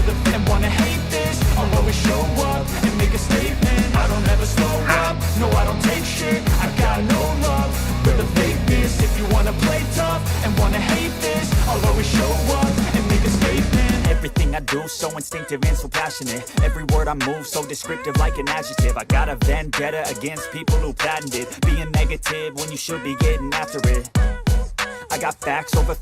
and wanna hate this, I'll always show up and make a statement. I don't ever slow up, no I don't take shit. I got no love for the fakeness. If you wanna play tough and wanna hate this, I'll always show up and make a statement. Everything I do so instinctive and so passionate. Every word I move so descriptive like an adjective. I got a vendetta against people who patented being negative when you should be getting after it. I got facts over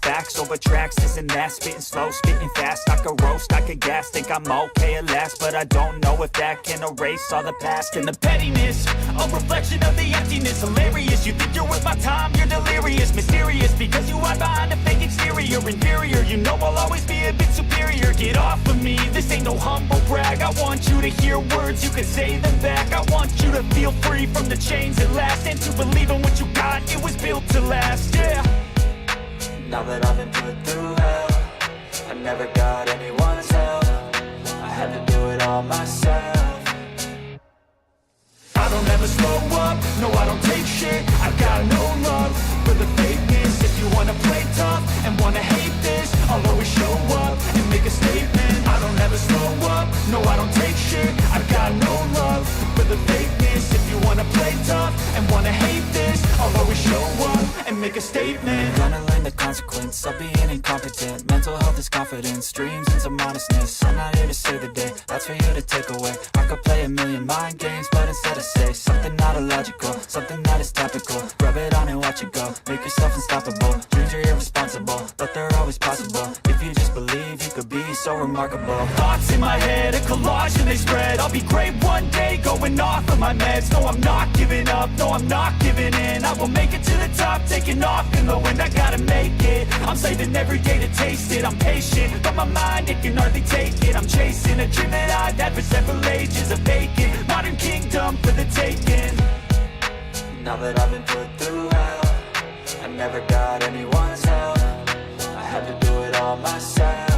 tracks, this and that. Spitting slow, spitting fast, I could roast, I could gas. Think I'm okay at last, but I don't know if that can erase all the past. And the pettiness, a reflection of the emptiness. Hilarious, you think you're worth my time, you're delirious. Mysterious, because you hide behind a fake exterior. Inferior, you know I'll always be a bit superior. Get off of me, this ain't no humble brag. I want you to hear words, you can say them back. I want you to feel free from the chains at last, and to believe in what you got, it was built to last, yeah. Now that I've been put through hell, I never got anyone's help. I had to do it all myself. I don't ever slow up, no I don't take shit. I got no love for the fakeness. If you wanna play tough and wanna hate this, I'll always show up and make a statement. I don't ever slow up, no I don't take shit. I got no love for the fakeness. If you wanna play tough and wanna hate this, I'll always show up and make a statement. Gonna learn the consequence of being incompetent. Mental health is confidence, dreams and some honestness. I'm not here to save the day, that's for you to take away. I could play a million mind games, but instead I say something not illogical, something that is topical. Rub it on and watch it go, make yourself unstoppable. Dreams are irresponsible, but they're always possible. If you just believe, you could be so remarkable. Thoughts in my head, a collage and they spread. I'll be great one day, going off of my meds. No, I'm not giving up, no, I'm not giving in. I will make it to the top, taking off in the wind. I gotta make it, I'm saving every day to taste it. I'm patient, but my mind, it can hardly take it. I'm chasing a dream that I've had for several ages. A vacant, modern kingdom for the taking. Now that I've been put through hell, I never got anyone's help. I had to do it all myself.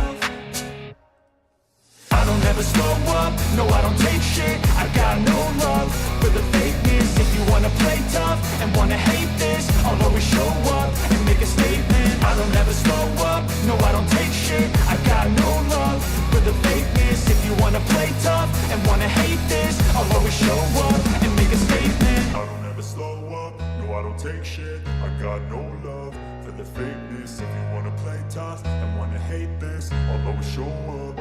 I don't ever slow up, no I don't take shit. I got no love for the fakeness. If you wanna play tough and wanna hate this, I'll always show up and make a statement. I don't ever slow up, no I don't take shit. I got no love for the fakeness. If you wanna play tough and wanna hate this, I'll always show up and make a statement. I don't ever slow up, no I don't take shit. I got no love for the fakeness. If you wanna play tough and wanna hate this, I'll always show up.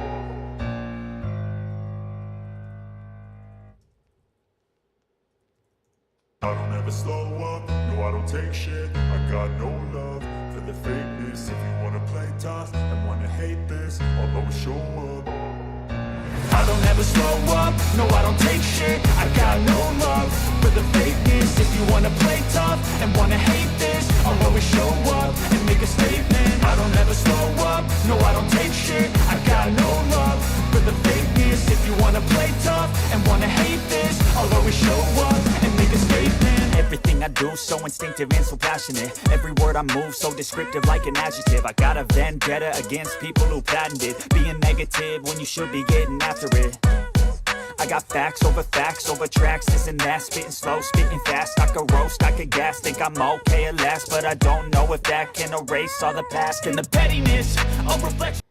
I don't ever slow up, no I don't take shit. I got no love for the fakeness. If you wanna play tough and wanna hate this, I'll always show up. I don't ever slow up, no I don't take shit. I got no love for the fakeness. If you wanna play tough and wanna hate this, I'll always show up and make a statement. I don't ever slow up, no I don't take shit. I got no love for the fakeness. If you wanna play tough and wanna hate this, I'll always show up and make a statement. Everything I do so instinctive and so passionate. Every word I move so descriptive like an adjective. I got a vendetta against people who patented being negative when you should be getting after it. I got facts over tracks, this and that. Spitting slow, spitting fast, I could roast, I could gas. Think I'm okay at last, but I don't know if that can erase all the past. And the pettiness, a reflection.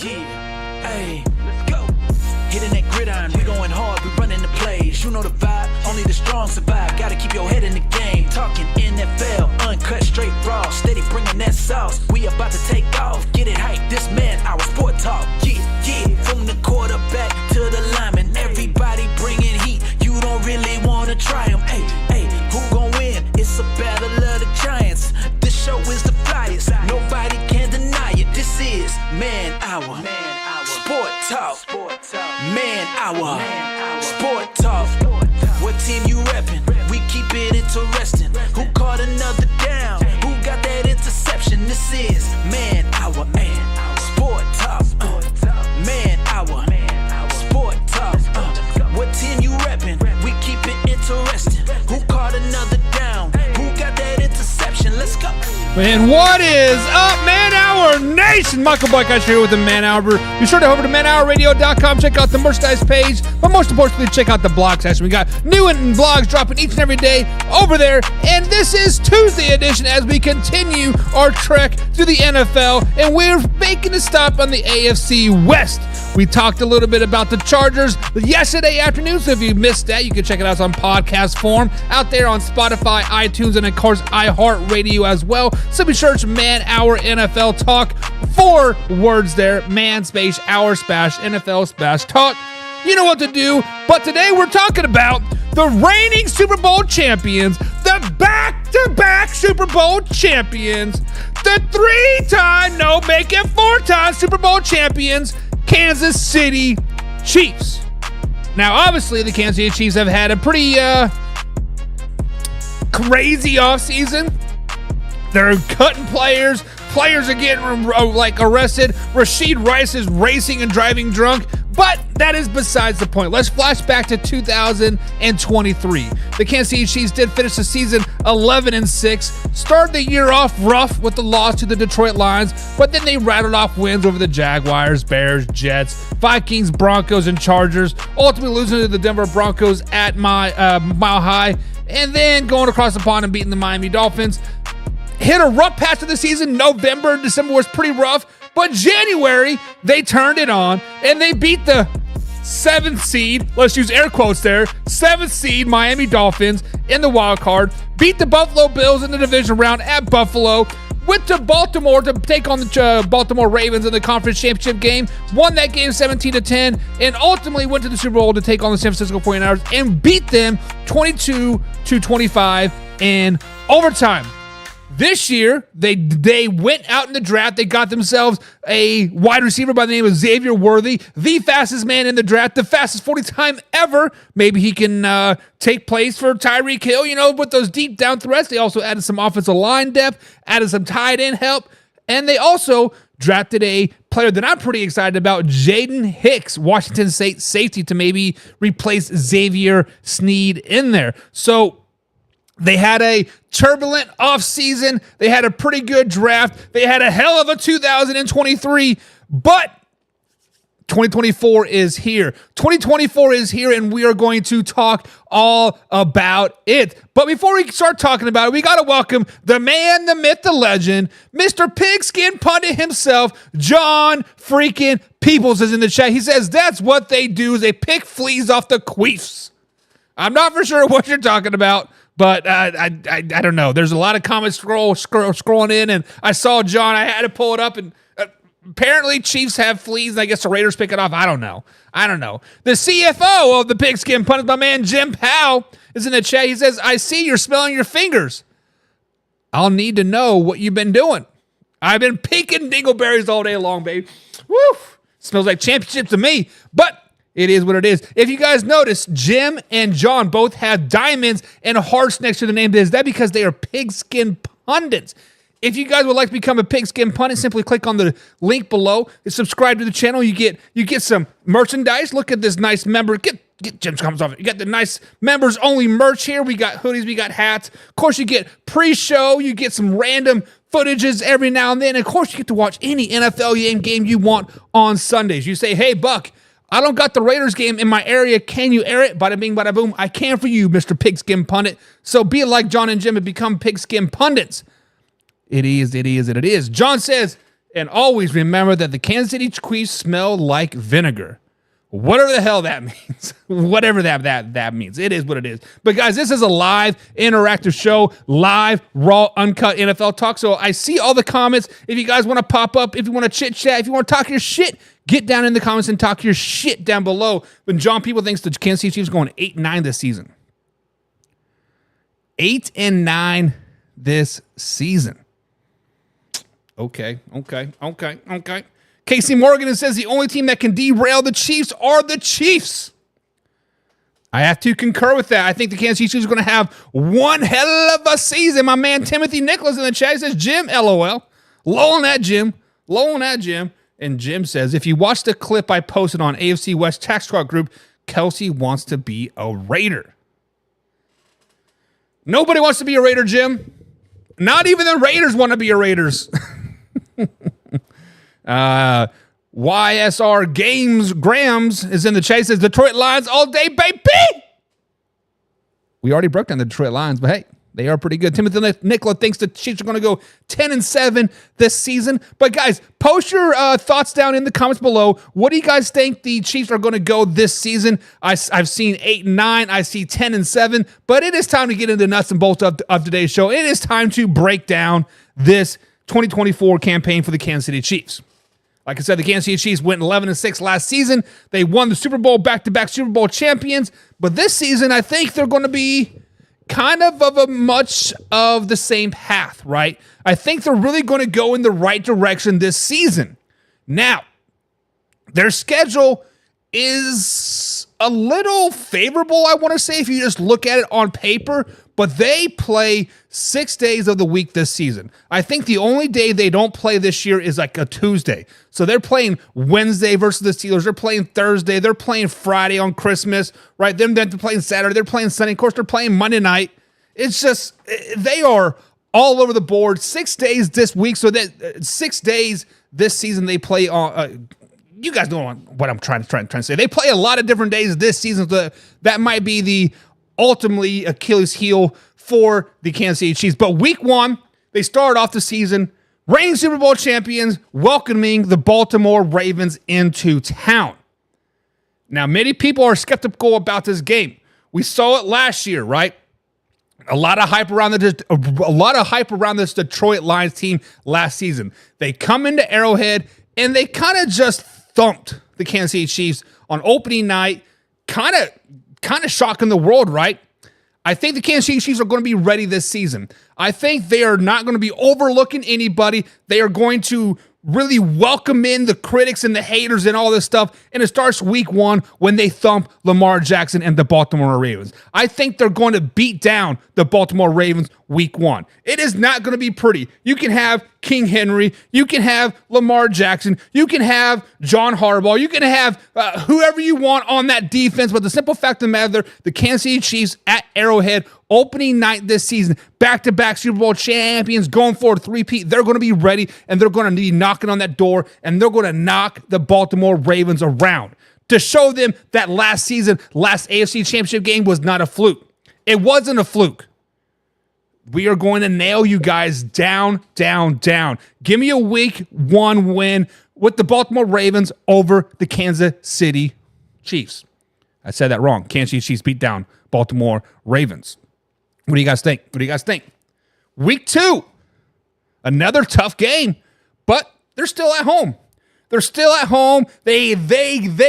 Yeah, ayy, let's go. Hitting that gridiron, we going hard, we running the plays. You know the vibe, only the strong survive. Gotta keep your head in the game. Talking NFL, uncut, straight raw. Steady bringing that sauce. We about to take off, get it hype. This man, our sport talk. Yeah, from the quarterback to the lineman, everybody bringing heat. You don't really wanna try them. Hey, who gon' win? It's a battle of the giants. This show is the flyest. Nobody can deny it. This is Man Hour. Sport Talk. Man Hour. Sport Talk. What team you reppin'? We keep it interesting. Who caught another down? Who got that interception? This is Man Hour. Sport Talk. Man Hour. Sport Talk. What team you reppin'? We keep it interesting. Who caught another down? Who got that interception? Let's go. And what is up, Man Hour Nation? Nation. Michael Boykosh here with the Man Hour. Be sure to head over to manhourradio.com, check out the merchandise page, but most importantly, check out the blog section. We got new and vlogs dropping each and every day over there, and this is Tuesday edition as we continue our trek through the NFL, and we're making a stop on the AFC West. We talked a little bit about the Chargers yesterday afternoon, so if you missed that, you can check it out on podcast form out there on Spotify, iTunes, and of course, iHeartRadio as well. Simply search Man Hour NFL Talk. 4 words there, man space, hour space, NFL space talk. You know what to do, but today we're talking about the reigning Super Bowl champions, the back-to-back Super Bowl champions, the 3-time, no, make it 4-time Super Bowl champions, Kansas City Chiefs. Now, obviously, the Kansas City Chiefs have had a pretty crazy offseason. They're cutting players. Players are getting arrested. Rashid Rice is racing and driving drunk. But that is besides the point. Let's flash back to 2023. The Kansas City Chiefs did finish the season 11-6. Started the year off rough with the loss to the Detroit Lions, but then they rattled off wins over the Jaguars, Bears, Jets, Vikings, Broncos, and Chargers, ultimately losing to the Denver Broncos at Mile High, and then going across the pond and beating the Miami Dolphins. Hit a rough patch of the season. November and December was pretty rough. But January, they turned it on, and they beat the 7th seed, let's use air quotes there, 7th seed Miami Dolphins in the wild card, beat the Buffalo Bills in the division round at Buffalo, went to Baltimore to take on the Baltimore Ravens in the conference championship game, won that game 17-10, and ultimately went to the Super Bowl to take on the San Francisco 49ers and beat them 22-25 in overtime. This year, they went out in the draft. They got themselves a wide receiver by the name of Xavier Worthy, the fastest man in the draft, the fastest 40 time ever. Maybe he can take place for Tyreek Hill, with those deep down threats. They also added some offensive line depth, added some tight end help, and they also drafted a player that I'm pretty excited about, Jaden Hicks, Washington State safety, to maybe replace Xavier Sneed in there. So they had a turbulent offseason. They had a pretty good draft. They had a hell of a 2023, but 2024 is here. 2024 is here, and we are going to talk all about it. But before we start talking about it, we got to welcome the man, the myth, the legend, Mr. Pigskin Pundit himself, John freaking Peoples is in the chat. He says that's what they do is they pick fleas off the queefs. I'm not for sure what you're talking about, but I don't know. There's a lot of comments scrolling in, and I saw John. I had to pull it up, and apparently Chiefs have fleas, and I guess the Raiders pick it off. I don't know. The CFO of the Pigskin Pundit, my man Jim Powell, is in the chat. He says, I see you're smelling your fingers. I'll need to know what you've been doing. I've been picking dingleberries all day long, babe. Woo! Smells like championship to me, but it is what it is. If you guys notice, Jim and John both have diamonds and hearts next to the name. Is that because they are Pigskin Pundits? If you guys would like to become a Pigskin Pundit, simply click on the link below and subscribe to the channel. You get some merchandise. Look at this nice member. Get Jim's comments off it. You got the nice members only merch here. We got hoodies. We got hats. Of course, you get pre-show. You get some random footages every now and then. And of course, you get to watch any NFL game you want on Sundays. You say, hey, Buck, I don't got the Raiders game in my area. Can you air it? Bada bing, bada boom. I can for you, Mr. Pigskin Pundit. So be like John and Jim and become Pigskin Pundits. It is. John says, and always remember that the Kansas City Chiefs smell like vinegar. Whatever the hell that means. Whatever that means. It is what it is. But guys, this is a live, interactive show. Live, raw, uncut NFL talk. So I see all the comments. If you guys want to pop up, if you want to chit-chat, if you want to talk your shit, get down in the comments and talk your shit down below. When John People thinks the Kansas City Chiefs going 8-9 this season. 8-9 this season. Okay. Casey Morgan says the only team that can derail the Chiefs are the Chiefs. I have to concur with that. I think the Kansas City Chiefs are going to have one hell of a season. My man Timothy Nicholas in the chat says, Jim, LOL. Low on that, Jim. And Jim says, if you watch the clip I posted on AFC West Tax Talk group, Kelsey wants to be a Raider. Nobody wants to be a Raider, Jim. Not even the Raiders want to be a Raiders. YSR Games Grams is in the chase. Says Detroit Lions all day, baby. We already broke down the Detroit Lions, but hey, they are pretty good. Timothy Nicola thinks the Chiefs are going to go 10-7 this season. But guys, post your thoughts down in the comments below. What do you guys think the Chiefs are going to go this season? I've seen 8-9. I see 10-7. But it is time to get into the nuts and bolts of today's show. It is time to break down this 2024 campaign for the Kansas City Chiefs. Like I said, the Kansas City Chiefs went 11-6 last season. They won the Super Bowl, back-to-back Super Bowl champions. But this season, I think they're going to be kind of a much of the same path, right? I think they're really going to go in the right direction this season. Now, their schedule is a little favorable, I want to say, if you just look at it on paper, but they play 6 days of the week this season. I think the only day they don't play this year is like a Tuesday. So they're playing Wednesday versus the Steelers. They're playing Thursday. They're playing Friday on Christmas, right? Then they're playing Saturday. They're playing Sunday. Of course, they're playing Monday night. It's just, they are all over the board. 6 days this week. So that 6 days this season they play on, you guys know what I'm trying to say. They play a lot of different days this season. So that might be the ultimately Achilles heel for the Kansas City Chiefs. But week one, they started off the season reigning Super Bowl champions, welcoming the Baltimore Ravens into town. Now, many people are skeptical about this game. We saw it last year, right? A lot of hype around this Detroit Lions team last season. They come into Arrowhead and they kind of just thumped the Kansas City Chiefs on opening night, kind of shocking the world, right? I think the Kansas City Chiefs are going to be ready this season. I think they are not going to be overlooking anybody. They are going to really welcome in the critics and the haters and all this stuff. And it starts week one when they thump Lamar Jackson and the Baltimore Ravens. I think they're going to beat down the Baltimore Ravens week one. It is not going to be pretty. You can have King Henry. You can have Lamar Jackson. You can have John Harbaugh. You can have whoever you want on that defense. But the simple fact of the matter, the Kansas City Chiefs at Arrowhead, opening night this season, back-to-back Super Bowl champions, going for a three-peat. They're going to be ready, and they're going to be knocking on that door, and they're going to knock the Baltimore Ravens around to show them that last season, last AFC Championship game was not a fluke. It wasn't a fluke. We are going to nail you guys down, down, down. Give me a week one win with the Baltimore Ravens over the Kansas City Chiefs. I said that wrong. Kansas City Chiefs beat down Baltimore Ravens. What do you guys think? Week two, another tough game, but they're still at home. They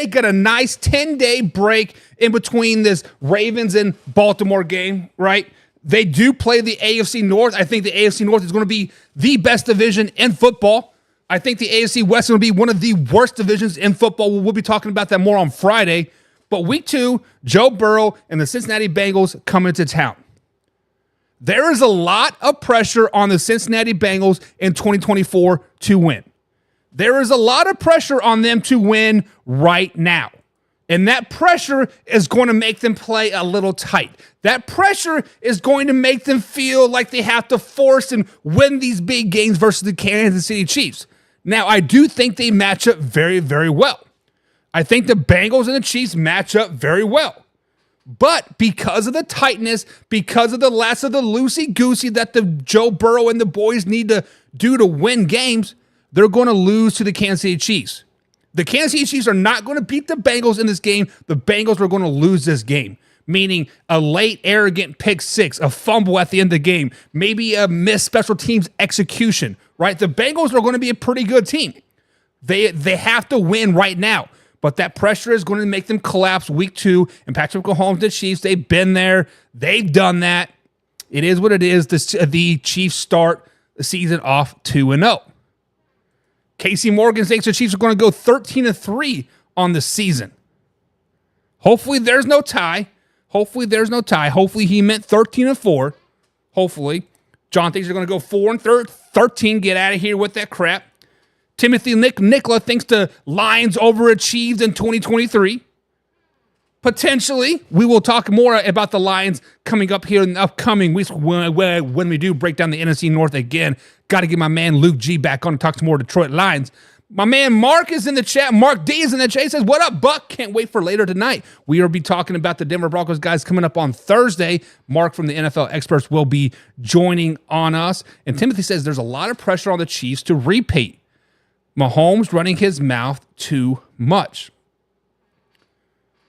got a nice 10-day break in between this Ravens and Baltimore game, right? They do play the AFC North. I think the AFC North is going to be the best division in football. I think the AFC West is going to be one of the worst divisions in football. We'll be talking about that more on Friday. But week two, Joe Burrow and the Cincinnati Bengals come into town. There is a lot of pressure on the Cincinnati Bengals in 2024 to win. There is a lot of pressure on them to win right now. And that pressure is going to make them play a little tight. That pressure is going to make them feel like they have to force and win these big games versus the Kansas City Chiefs. Now, I do think they match up very, very well. I think the Bengals and the Chiefs match up very well. But because of the tightness, because of the less of the loosey-goosey that the Joe Burrow and the boys need to do to win games, they're going to lose to the Kansas City Chiefs. The Kansas City Chiefs are not going to beat the Bengals in this game. The Bengals are going to lose this game, meaning a late, arrogant pick six, a fumble at the end of the game, maybe a missed special teams execution, right? The Bengals are going to be a pretty good team. They have to win right now. But that pressure is going to make them collapse week two. And Patrick Mahomes, the Chiefs, they've been there. They've done that. It is what it is. The Chiefs start the season off 2-0. Casey Morgan thinks the Chiefs are going to go 13-3 on the season. Hopefully there's no tie. Hopefully he meant 13-4. Hopefully. John thinks they're going to go 4-13. Get out of here with that crap. Timothy Nicola thinks the Lions overachieved in 2023. Potentially, we will talk more about the Lions coming up here in the upcoming weeks when we do break down the NFC North again. Got to get my man Luke G back on and talk some more Detroit Lions. My man Mark is in the chat. Mark D is in the chat. He says, what up, Buck? Can't wait for later tonight. We will be talking about the Denver Broncos guys coming up on Thursday. Mark from the NFL Experts will be joining on us. And Timothy says there's a lot of pressure on the Chiefs to repeat. Mahomes running his mouth too much.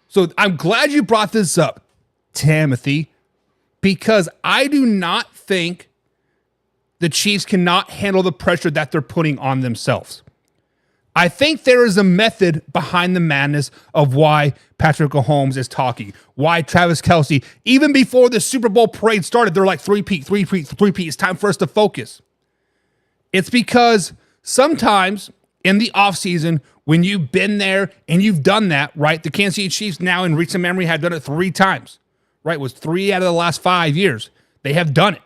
So I'm glad you brought this up, Timothy, because I do not think the Chiefs cannot handle the pressure that they're putting on themselves. I think there is a method behind the madness of why Patrick Mahomes is talking, why Travis Kelce, even before the Super Bowl parade started, they're like, three-peat. It's time for us to focus. It's because sometimes in the offseason, when you've been there and you've done that, right? The Kansas City Chiefs now in recent memory have done it 3 times, right? It was 3 out of the last 5 years. They have done it.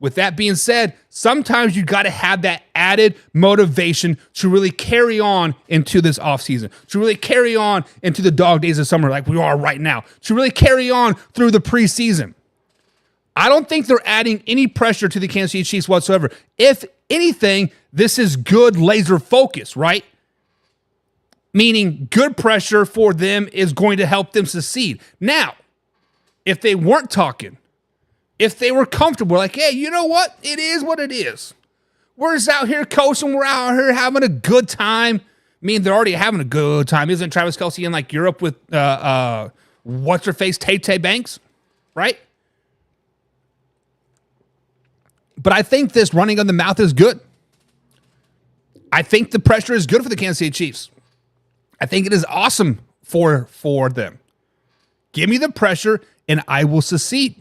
With that being said, sometimes you got to have that added motivation to really carry on into this offseason, to really carry on into the dog days of summer like we are right now, to really carry on through the preseason. I don't think they're adding any pressure to the Kansas City Chiefs whatsoever. If anything, this is good laser focus, right? Meaning good pressure for them is going to help them succeed. Now, if they weren't talking, if they were comfortable, like, hey, you know what? It is what it is. We're just out here coasting. We're out here having a good time. I mean, they're already having a good time. Isn't Travis Kelce in like Europe with what's-her-face, Tay Banks, right? But I think this running on the mouth is good. I think the pressure is good for the Kansas City Chiefs. I think it is awesome for them. Give me the pressure, and I will succeed.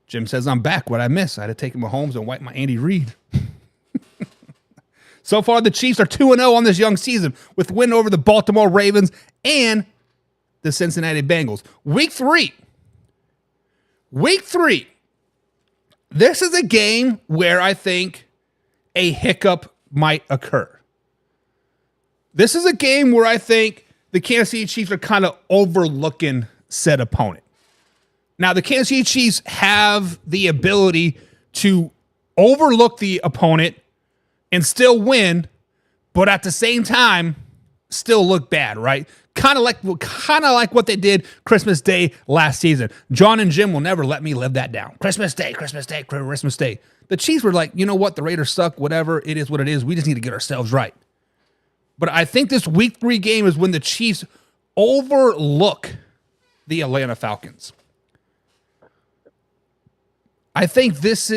Jim says, I'm back. What I miss? I had to take Mahomes and wipe my Andy Reid. So far, the Chiefs are 2-0 on this young season with win over the Baltimore Ravens and the Cincinnati Bengals. Week 3. This is a game where I think a hiccup might occur. This is a game where I think the Kansas City Chiefs are kind of overlooking said opponent. Now, the Kansas City Chiefs have the ability to overlook the opponent and still win, but at the same time, still look bad, right? Kind of like what they did Christmas Day last season. John and Jim will never let me live that down. Christmas Day. The Chiefs were like, you know what? The Raiders suck. Whatever. It is what it is. We just need to get ourselves right. But I think this Week 3 game is when the Chiefs overlook the Atlanta Falcons. I think this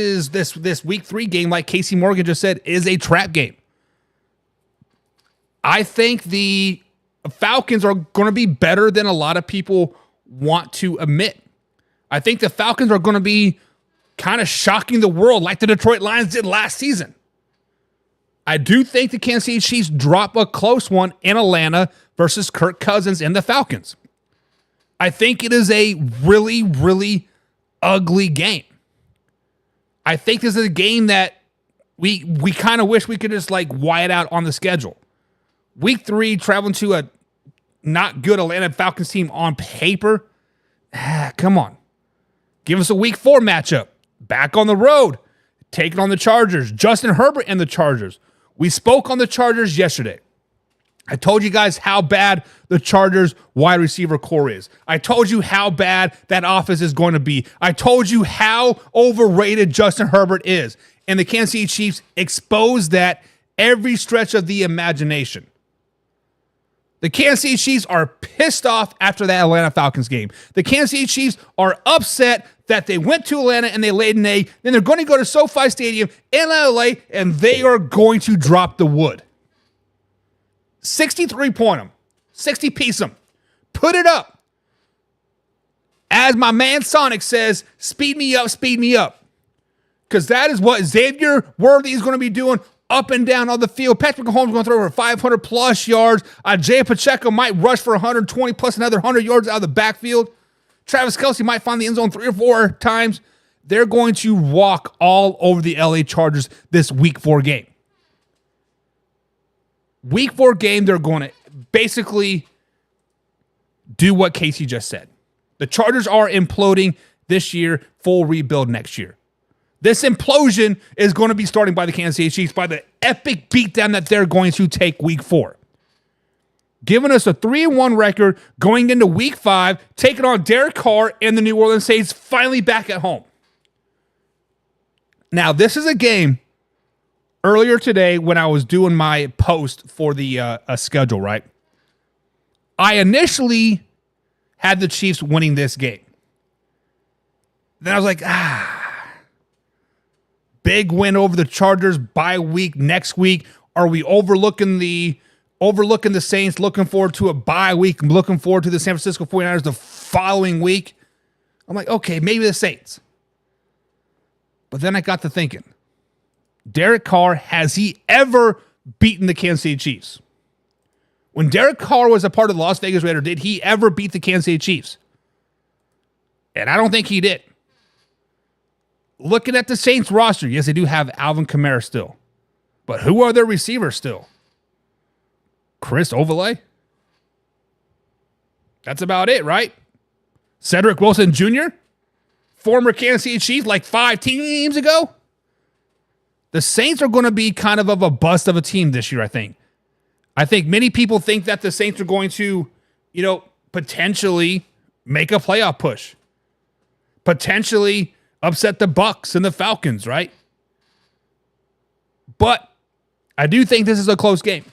Week 3 game, like Casey Morgan just said, is a trap game. I think the Falcons are going to be better than a lot of people want to admit. I think the Falcons are going to be kind of shocking the world like the Detroit Lions did last season. I do think the Kansas City Chiefs drop a close one in Atlanta versus Kirk Cousins and the Falcons. I think it is a really, really ugly game. I think this is a game that we kind of wish we could just like white out on the schedule. Week 3, traveling to a not good Atlanta Falcons team on paper. Come on. Give us a Week 4 matchup. Back on the road. Taking on the Chargers. Justin Herbert and the Chargers. We spoke on the Chargers yesterday. I told you guys how bad the Chargers wide receiver core is. I told you how bad that offense is going to be. I told you how overrated Justin Herbert is. And the Kansas City Chiefs exposed that every stretch of the imagination. The Kansas City Chiefs are pissed off after that Atlanta Falcons game. The Kansas City Chiefs are upset that they went to Atlanta and they laid an egg. Then they're going to go to SoFi Stadium in LA and they are going to drop the wood. 63-point them. 60-piece them. Put it up. As my man Sonic says, speed me up, speed me up. Because that is what Xavier Worthy is going to be doing up and down on the field. Patrick Mahomes is going to throw over 500-plus yards. Jay Pacheco might rush for 120 plus another 100 yards out of the backfield. Travis Kelce might find the end zone 3 or 4 times. They're going to walk all over the LA Chargers this Week 4 game. Week 4 game, they're going to basically do what Casey just said. The Chargers are imploding this year, full rebuild next year. This implosion is going to be starting by the Kansas City Chiefs by the epic beatdown that they're going to take week 4. Giving us a 3-1 record going into week 5, taking on Derek Carr and the New Orleans Saints finally back at home. Now, this is a game earlier today when I was doing my post for the schedule, right? I initially had the Chiefs winning this game. Then I was like, big win over the Chargers, bye week next week. Are we overlooking the Saints, looking forward to a bye week, looking forward to the San Francisco 49ers the following week? I'm like, okay, maybe the Saints. But then I got to thinking, Derek Carr, has he ever beaten the Kansas City Chiefs? When Derek Carr was a part of the Las Vegas Raiders, did he ever beat the Kansas City Chiefs? And I don't think he did. Looking at the Saints roster, yes, they do have Alvin Kamara still. But who are their receivers still? Chris Olave? That's about it, right? Cedric Wilson Jr., former Kansas City Chief like 5 teams ago. The Saints are going to be kind of a bust of a team this year, I think. I think many people think that the Saints are going to, potentially make a playoff push. Potentially upset the Bucs and the Falcons, right? But I do think this is a close game.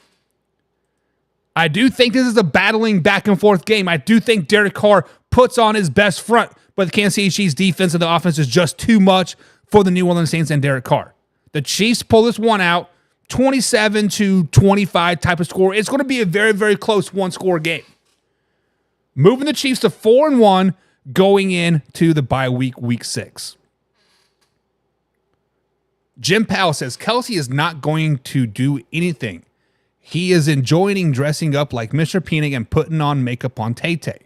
I do think this is a battling back and forth game. I do think Derek Carr puts on his best front, but the Kansas City Chiefs defense and the offense is just too much for the New Orleans Saints and Derek Carr. The Chiefs pull this one out, 27-25 type of score. It's going to be a very, very close one-score game. Moving the Chiefs to 4-1 going into the bye week, week 6. Jim Powell says Kelce is not going to do anything. He is enjoying dressing up like Mr. Peanut and putting on makeup on Tay-Tay.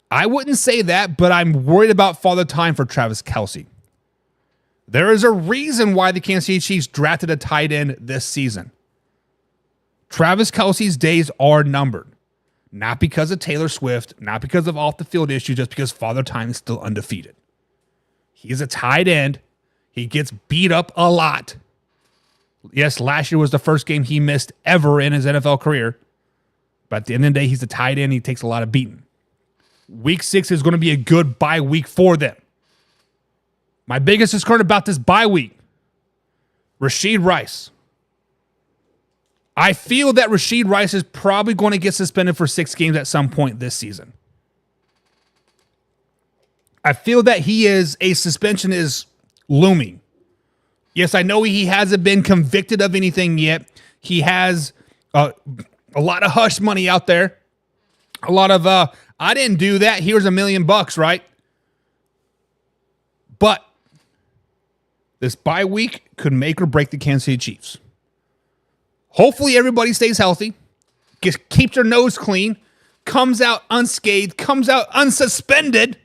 I wouldn't say that, but I'm worried about Father Time for Travis Kelce. There is a reason why the Kansas City Chiefs drafted a tight end this season. Travis Kelce's days are numbered. Not because of Taylor Swift, not because of off-the-field issues, just because Father Time is still undefeated. He's a tight end. He gets beat up a lot. Yes, last year was the first game he missed ever in his NFL career. But at the end of the day, he's a tight end. He takes a lot of beating. Week 6 is going to be a good bye week for them. My biggest concern about this bye week, Rashee Rice. I feel that Rashee Rice is probably going to get suspended for 6 games at some point this season. I feel that a suspension is looming. Yes, I know he hasn't been convicted of anything yet. He has a lot of hush money out there. A lot of, I didn't do that. Here's $1 million, right? But this bye week could make or break the Kansas City Chiefs. Hopefully everybody stays healthy, keeps their nose clean, comes out unscathed, comes out unsuspended.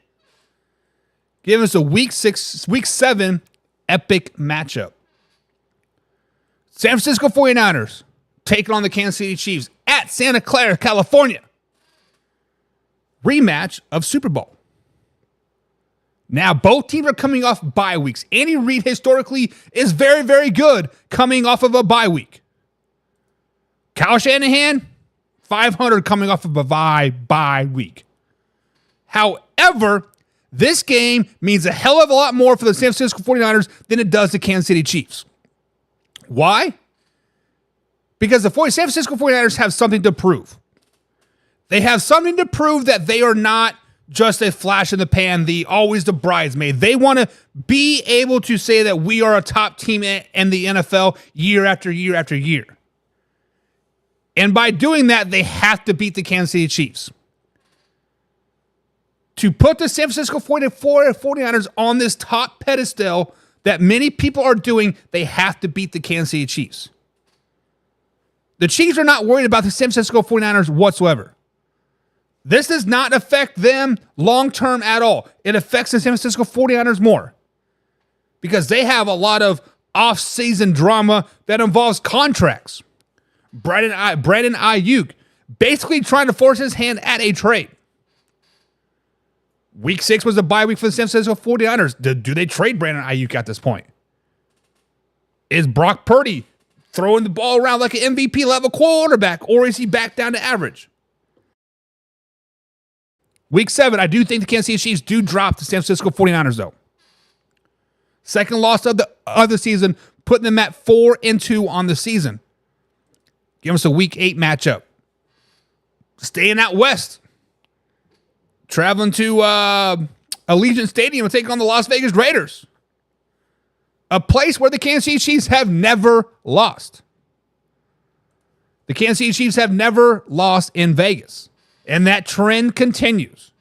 Give us a week 7 epic matchup. San Francisco 49ers taking on the Kansas City Chiefs at Santa Clara, California. Rematch of Super Bowl. Now, both teams are coming off bye weeks. Andy Reid historically is very, very good coming off of a bye week. Kyle Shanahan, 500 coming off of a bye week. However, this game means a hell of a lot more for the San Francisco 49ers than it does the Kansas City Chiefs. Why? Because the San Francisco 49ers have something to prove. They have something to prove that they are not just a flash in the pan, always the bridesmaid. They want to be able to say that we are a top team in the NFL year after year after year. And by doing that, they have to beat the Kansas City Chiefs. To put the San Francisco 49ers on this top pedestal that many people are doing, they have to beat the Kansas City Chiefs. The Chiefs are not worried about the San Francisco 49ers whatsoever. This does not affect them long-term at all. It affects the San Francisco 49ers more because they have a lot of off-season drama that involves contracts. Brandon Ayuk basically trying to force his hand at a trade. Week 6 was a bye week for the San Francisco 49ers. Do they trade Brandon Ayuk at this point? Is Brock Purdy throwing the ball around like an MVP level quarterback, or is he back down to average? Week 7, I do think the Kansas City Chiefs do drop the San Francisco 49ers, though. Second loss of the season, putting them at 4-2 on the season. Give us a Week 8 matchup. Staying out west. Traveling to Allegiant Stadium and taking on the Las Vegas Raiders. A place where the Kansas City Chiefs have never lost. The Kansas City Chiefs have never lost in Vegas. And that trend continues.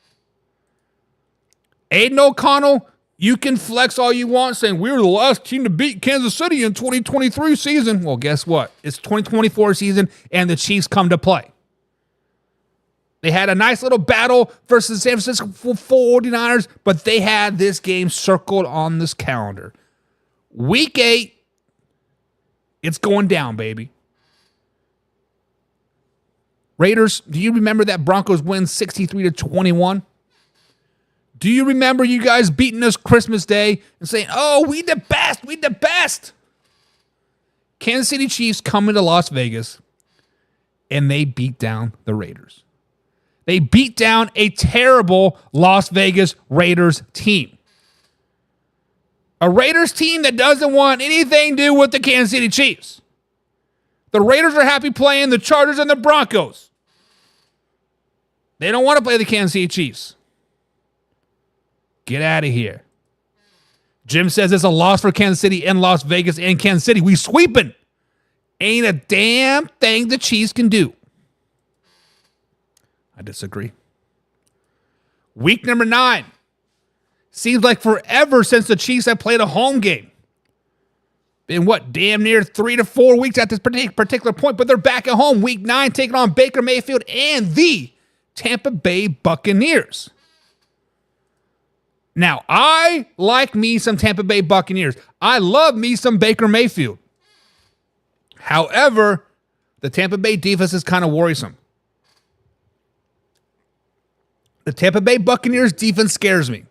Aiden O'Connell, you can flex all you want saying we were the last team to beat Kansas City in 2023 season. Well, guess what? It's 2024 season and the Chiefs come to play. They had a nice little battle versus the San Francisco 49ers, but they had this game circled on this calendar. Week 8, it's going down, baby. Raiders, do you remember that Broncos win 63-21? Do you remember you guys beating us Christmas Day and saying, oh, we the best? Kansas City Chiefs come into Las Vegas and they beat down the Raiders. They beat down a terrible Las Vegas Raiders team. A Raiders team that doesn't want anything to do with the Kansas City Chiefs. The Raiders are happy playing the Chargers and the Broncos. They don't want to play the Kansas City Chiefs. Get out of here. Jim says it's a loss for Kansas City and Las Vegas and Kansas City. We sweeping. Ain't a damn thing the Chiefs can do. I disagree. Week number 9. Seems like forever since the Chiefs have played a home game. Been damn near 3 to 4 weeks at this particular point, but they're back at home. Week 9, taking on Baker Mayfield and the Tampa Bay Buccaneers. Now, I like me some Tampa Bay Buccaneers. I love me some Baker Mayfield. However, the Tampa Bay defense is kind of worrisome. The Tampa Bay Buccaneers defense scares me,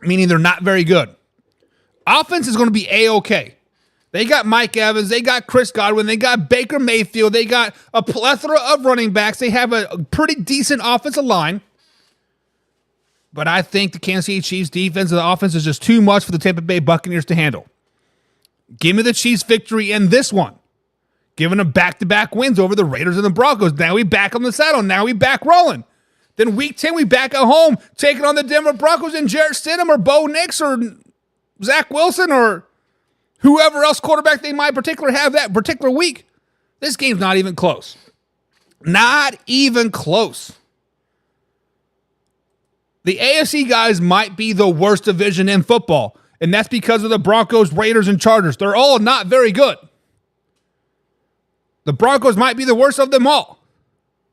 meaning they're not very good. Offense is going to be A-okay. They got Mike Evans. They got Chris Godwin. They got Baker Mayfield. They got a plethora of running backs. They have a pretty decent offensive line. But I think the Kansas City Chiefs defense and the offense is just too much for the Tampa Bay Buccaneers to handle. Give me the Chiefs victory in this one. Giving them back-to-back wins over the Raiders and the Broncos. Now we back on the saddle. Now we back rolling. Then week 10, we back at home, taking on the Denver Broncos and Jarrett Stidham or Bo Nix or Zach Wilson or whoever else quarterback they might particularly have that particular week. This game's not even close. Not even close. The AFC guys might be the worst division in football, and that's because of the Broncos, Raiders, and Chargers. They're all not very good. The Broncos might be the worst of them all.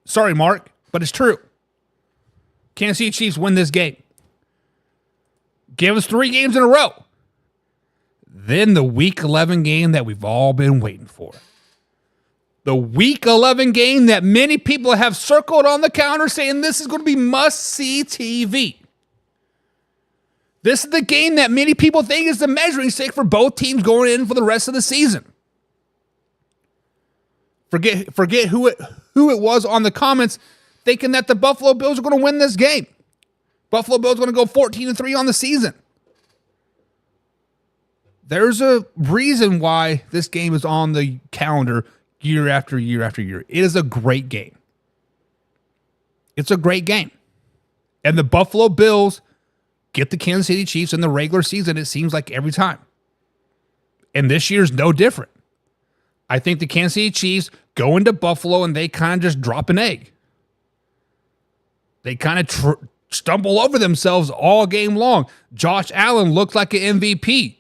Sorry, Mark, but it's true. Kansas City Chiefs win this game. Give us 3 games in a row. Then the Week 11 game that we've all been waiting for. The Week 11 game that many people have circled on the calendar saying this is going to be must-see TV. This is the game that many people think is the measuring stick for both teams going in for the rest of the season. Forget who it was on the comments thinking that the Buffalo Bills are going to win this game. Buffalo Bills are going to go 14-3 on the season. There's a reason why this game is on the calendar year after year after year. It is a great game. It's a great game. And the Buffalo Bills get the Kansas City Chiefs in the regular season, it seems like every time. And this year's no different. I think the Kansas City Chiefs go into Buffalo and they kind of just drop an egg. They kind of stumble over themselves all game long. Josh Allen looked like an MVP.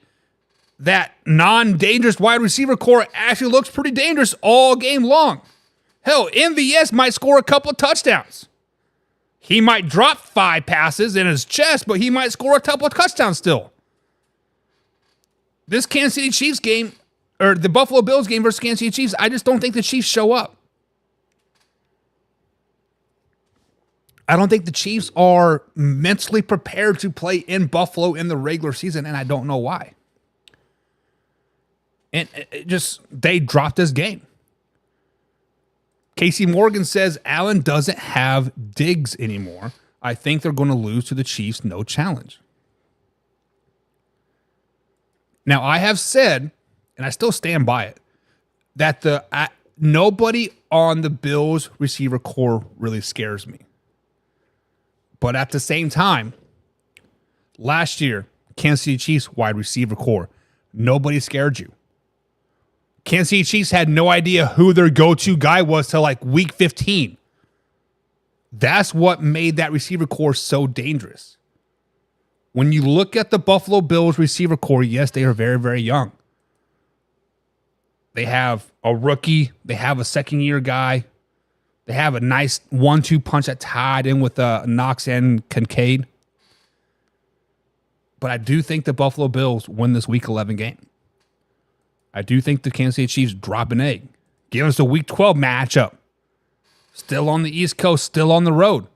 That non-dangerous wide receiver core actually looks pretty dangerous all game long. Hell, MVS might score a couple of touchdowns. He might drop 5 passes in his chest, but he might score a couple of touchdowns still. This Kansas City Chiefs game, or the Buffalo Bills game versus Kansas City Chiefs, I just don't think the Chiefs show up. I don't think the Chiefs are mentally prepared to play in Buffalo in the regular season, and I don't know why. And they dropped this game. Casey Morgan says Allen doesn't have Diggs anymore. I think they're going to lose to the Chiefs, no challenge. Now, I have said, and I still stand by it, that nobody on the Bills receiver core really scares me. But at the same time, last year, Kansas City Chiefs wide receiver core, nobody scared you. Kansas City Chiefs had no idea who their go-to guy was till like week 15. That's what made that receiver core so dangerous. When you look at the Buffalo Bills receiver core, yes, they are very, very young. They have a rookie. They have a second-year guy. They have a nice 1-2 punch that tied in with Knox and Kincaid. But I do think the Buffalo Bills win this Week 11 game. I do think the Kansas City Chiefs drop an egg. Give us a Week 12 matchup. Still on the East Coast, still on the road.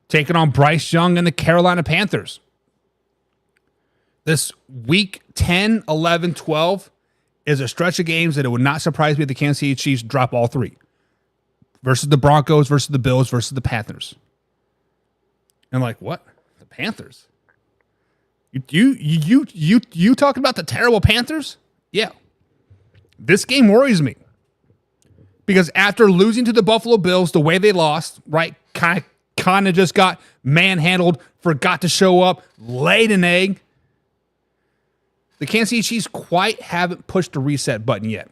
Taking on Bryce Young and the Carolina Panthers. This Week 10, 11, 12 is a stretch of games that it would not surprise me if the Kansas City Chiefs drop all three. Versus the Broncos, versus the Bills, versus the Panthers. And like, what? The Panthers? You talking about the terrible Panthers? Yeah. This game worries me. Because after losing to the Buffalo Bills the way they lost, right, kind of just got manhandled, forgot to show up, laid an egg. The Kansas City Chiefs quite haven't pushed the reset button yet.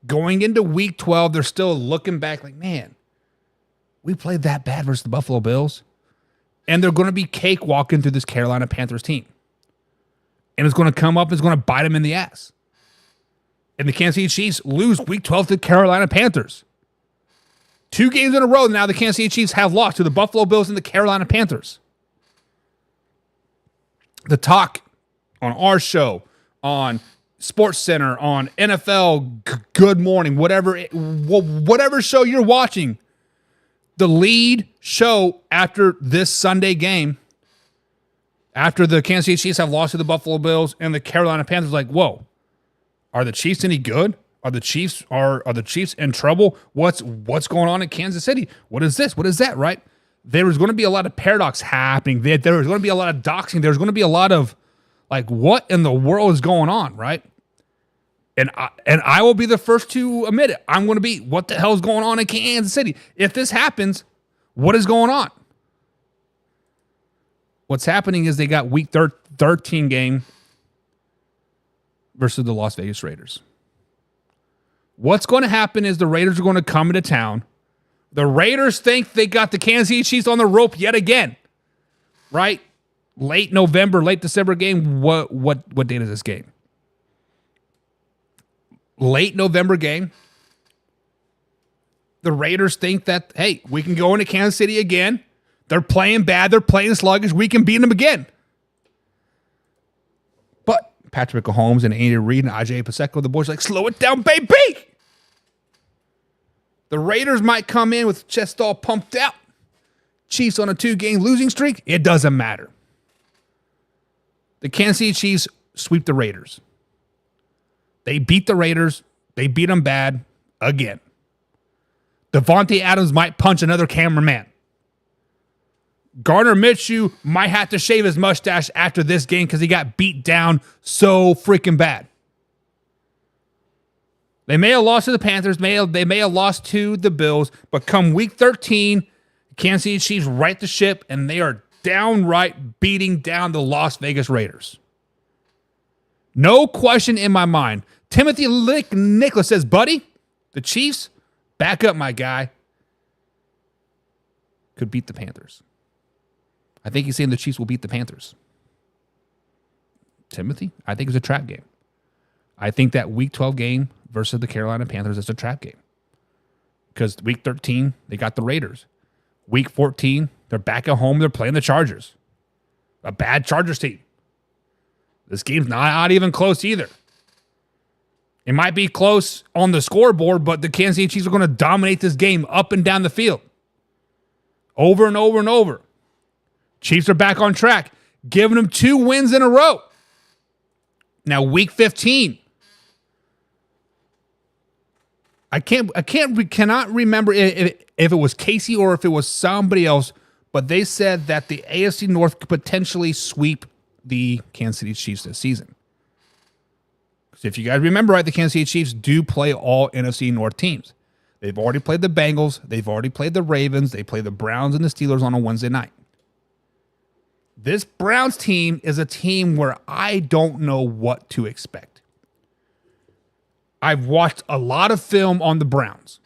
Going into Week 12, they're still looking back like, man, we played that bad versus the Buffalo Bills. And they're going to be cakewalking through this Carolina Panthers team. And it's going to come up, it's going to bite them in the ass. And the Kansas City Chiefs lose Week 12 to the Carolina Panthers. 2 games in a row now the Kansas City Chiefs have lost to the Buffalo Bills and the Carolina Panthers. The talk on our show, on Sports Center, on NFL Good Morning, whatever show you're watching, the lead show after this Sunday game, after the Kansas City Chiefs have lost to the Buffalo Bills and the Carolina Panthers, like, whoa, are the Chiefs any good? Are the Chiefs in trouble? What's going on in Kansas City? What is this? What is that? Right? There was going to be a lot of paradox happening. There was going to be a lot of doxing. There's going to be a lot of like, what in the world is going on? Right? And I will be the first to admit it. I'm going to be, what the hell is going on in Kansas City? If this happens, what is going on? What's happening is they got Week 13 game versus the Las Vegas Raiders. What's going to happen is the Raiders are going to come into town. The Raiders think they got the Kansas City Chiefs on the rope yet again. Right? Late November, late December game. What date is this game? Late November game. The Raiders think that, hey, we can go into Kansas City again. They're playing bad. They're playing sluggish. We can beat them again. But Patrick Mahomes and Andy Reid and Ajay Paseko, the boys are like, slow it down, baby. The Raiders might come in with chest all pumped out. Chiefs on a 2-game losing streak. It doesn't matter. The Kansas City Chiefs sweep the Raiders. They beat the Raiders. They beat them bad again. Devontae Adams might punch another cameraman. Gardner Minshew might have to shave his mustache after this game because he got beat down so freaking bad. They may have lost to the Panthers. They may have lost to the Bills. But come Week 13, Kansas City Chiefs right the ship, and they are downright beating down the Las Vegas Raiders. No question in my mind. Timothy Nicholas says, buddy, the Chiefs, back up, my guy, could beat the Panthers. I think he's saying the Chiefs will beat the Panthers. Timothy, I think it's a trap game. I think that Week 12 game versus the Carolina Panthers is a trap game. Because Week 13, they got the Raiders. Week 14, they're back at home. They're playing the Chargers. A bad Chargers team. This game's not even close either. It might be close on the scoreboard, but the Kansas City Chiefs are going to dominate this game up and down the field. over and over and over. Chiefs are back on track, giving them 2 wins in a row. Now, week 15. I cannot remember if it was Casey or if it was somebody else, but they said that the AFC North could potentially sweep the Kansas City Chiefs this season. Because if you guys remember right, the Kansas City Chiefs do play all NFC North teams. They've already played the Bengals. They've already played the Ravens. They play the Browns and the Steelers on a Wednesday night. This Browns team is a team where I don't know what to expect. I've watched a lot of film on the Browns.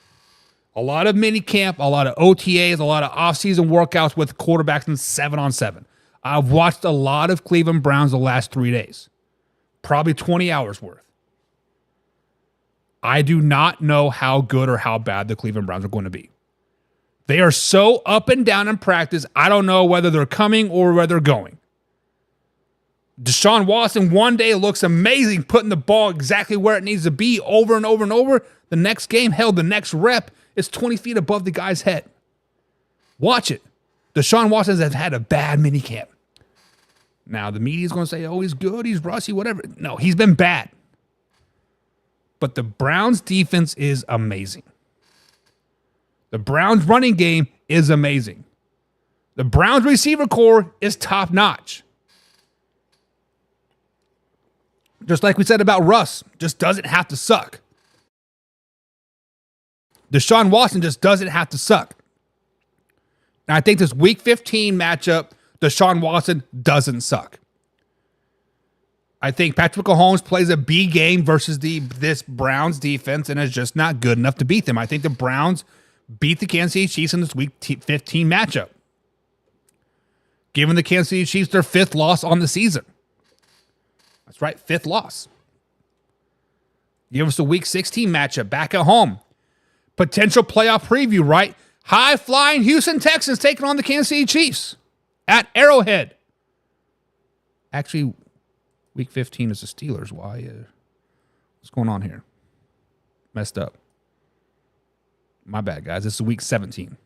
A lot of mini camp, a lot of OTAs, a lot of off-season workouts with quarterbacks in 7-on-7. I've watched a lot of Cleveland Browns the last 3 days. Probably 20 hours worth. I do not know how good or how bad the Cleveland Browns are going to be. They are so up and down in practice, I don't know whether they're coming or where they're going. Deshaun Watson one day looks amazing, putting the ball exactly where it needs to be over and over and over. The next game, hell, the next rep is 20 feet above the guy's head. Watch it. Deshaun Watson has had a bad minicamp. Now, the media is going to say, oh, he's good, he's rusty, whatever. No, he's been bad. But the Browns' defense is amazing. The Browns' running game is amazing. The Browns' receiver core is top-notch. Just like we said about Russ, just doesn't have to suck. Deshaun Watson just doesn't have to suck. And I think this Week 15 matchup, Deshaun Watson doesn't suck. I think Patrick Mahomes plays a B game versus this Browns defense and is just not good enough to beat them. I think the Browns beat the Kansas City Chiefs in this Week 15 matchup, giving the Kansas City Chiefs their 5th loss on the season. That's right, 5th loss. Give us a Week 16 matchup back at home. Potential playoff preview, right? High-flying Houston Texans taking on the Kansas City Chiefs at Arrowhead. Actually, Week 15 is the Steelers. Why? What's going on here? Messed up. My bad, guys. This is Week 17.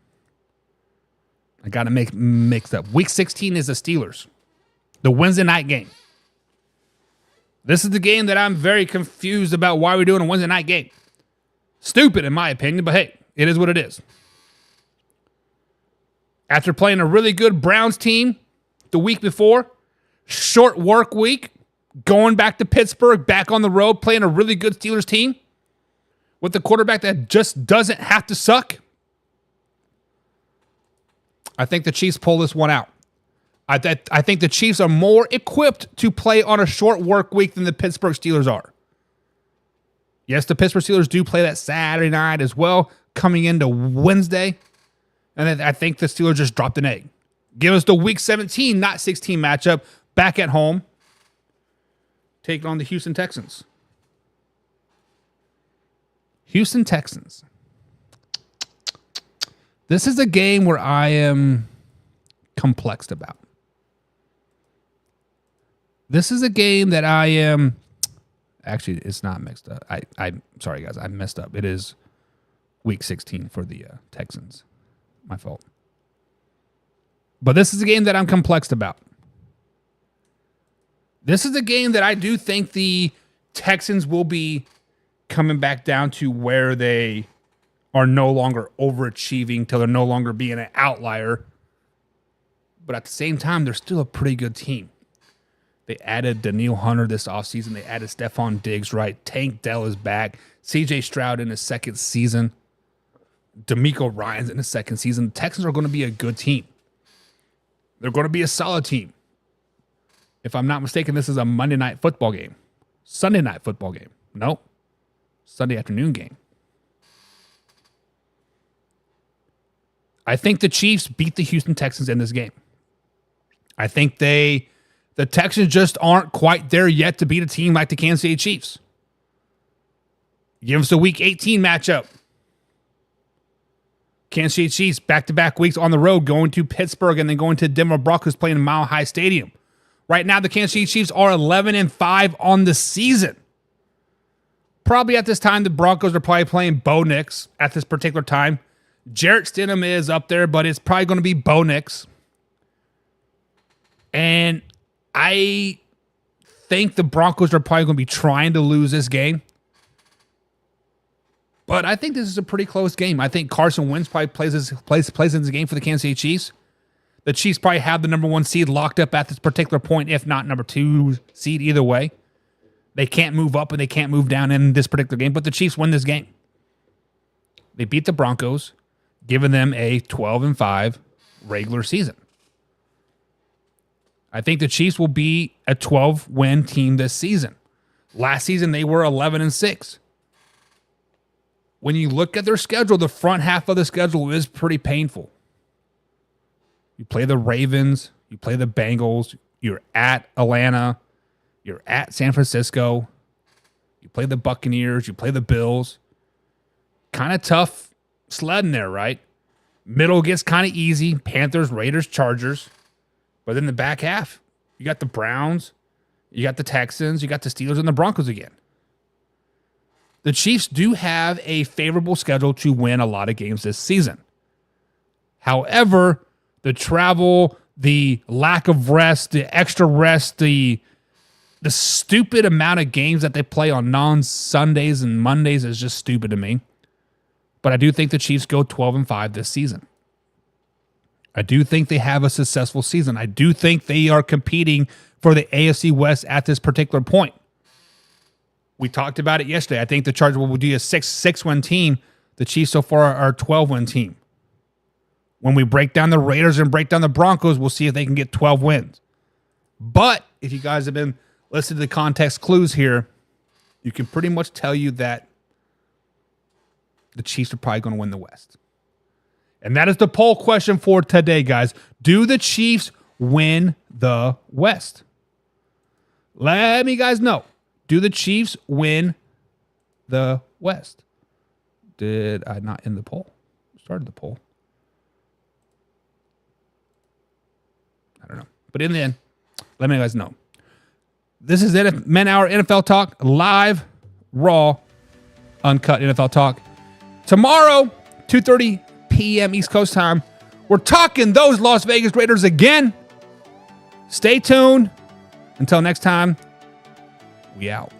I got to make mixed up. Week 16 is the Steelers. The Wednesday night game. This is the game that I'm very confused about why we're doing a Wednesday night game. Stupid, in my opinion, but hey, it is what it is. After playing a really good Browns team the week before, short work week, going back to Pittsburgh, back on the road, playing a really good Steelers team with the quarterback that just doesn't have to suck, I think the Chiefs pull this one out. I think the Chiefs are more equipped to play on a short work week than the Pittsburgh Steelers are. Yes, the Pittsburgh Steelers do play that Saturday night as well, coming into Wednesday. And then I think the Steelers just dropped an egg. Give us the Week 17, not 16 matchup, back at home, taking on the Houston Texans. Houston Texans. This is a game where I am complexed about. This is a game that I am... Actually, it's not mixed up. I'm sorry, guys. I messed up. It is Week 16 for the Texans. My fault. But this is a game that I'm complexed about. This is a game that I do think the Texans will be coming back down to where they are no longer overachieving till they're no longer being an outlier. But at the same time, they're still a pretty good team. They added Danielle Hunter this offseason. They added Stephon Diggs, right? Tank Dell is back. CJ Stroud in his 2nd season. DeMeco Ryans in his 2nd season. The Texans are going to be a good team. They're going to be a solid team. If I'm not mistaken, this is a Monday night football game. Sunday night football game. No. Sunday afternoon game. I think the Chiefs beat the Houston Texans in this game. I think the Texans just aren't quite there yet to beat a team like the Kansas City Chiefs. Give us a Week 18 matchup. Kansas City Chiefs, back-to-back weeks on the road, going to Pittsburgh and then going to Denver Broncos playing in Mile High Stadium. Right now, the Kansas City Chiefs are 11-5 on the season. Probably at this time, the Broncos are probably playing Bo Nix at this particular time. Jarrett Stidham is up there, but it's probably going to be Bo Nix. And I think the Broncos are probably going to be trying to lose this game. But I think this is a pretty close game. I think Carson Wentz probably plays in this game for the Kansas City Chiefs. The Chiefs probably have the number 1 seed locked up at this particular point, if not number 2 seed either way. They can't move up and they can't move down in this particular game, but the Chiefs win this game. They beat the Broncos, giving them a 12-5 regular season. I think the Chiefs will be a 12-win team this season. Last season, they were 11-6. When you look at their schedule, the front half of the schedule is pretty painful. You play the Ravens, you play the Bengals, you're at Atlanta, you're at San Francisco, you play the Buccaneers, you play the Bills. Kind of tough sledding there, right? Middle gets kind of easy. Panthers, Raiders, Chargers. But then the back half, you got the Browns, you got the Texans, you got the Steelers and the Broncos again. The Chiefs do have a favorable schedule to win a lot of games this season. However, the travel, the lack of rest, the extra rest, the stupid amount of games that they play on non-Sundays and Mondays is just stupid to me. But I do think the Chiefs go 12-5 this season. I do think they have a successful season. I do think they are competing for the AFC West at this particular point. We talked about it yesterday. I think the Chargers will be a 6-win team. The Chiefs so far are a 12-win team. When we break down the Raiders and break down the Broncos, we'll see if they can get 12 wins. But if you guys have been listening to the context clues here, you can pretty much tell you that the Chiefs are probably going to win the West. And that is the poll question for today, guys. Do the Chiefs win the West? Let me guys know. Do the Chiefs win the West? Did I not end the poll? Started the poll. I don't know. But in the end, let me guys know. This is Men Hour NFL Talk, live, raw, uncut NFL Talk. Tomorrow, 2:30 p.m. East Coast time, we're talking those Las Vegas Raiders again. Stay tuned. Until next time, we out.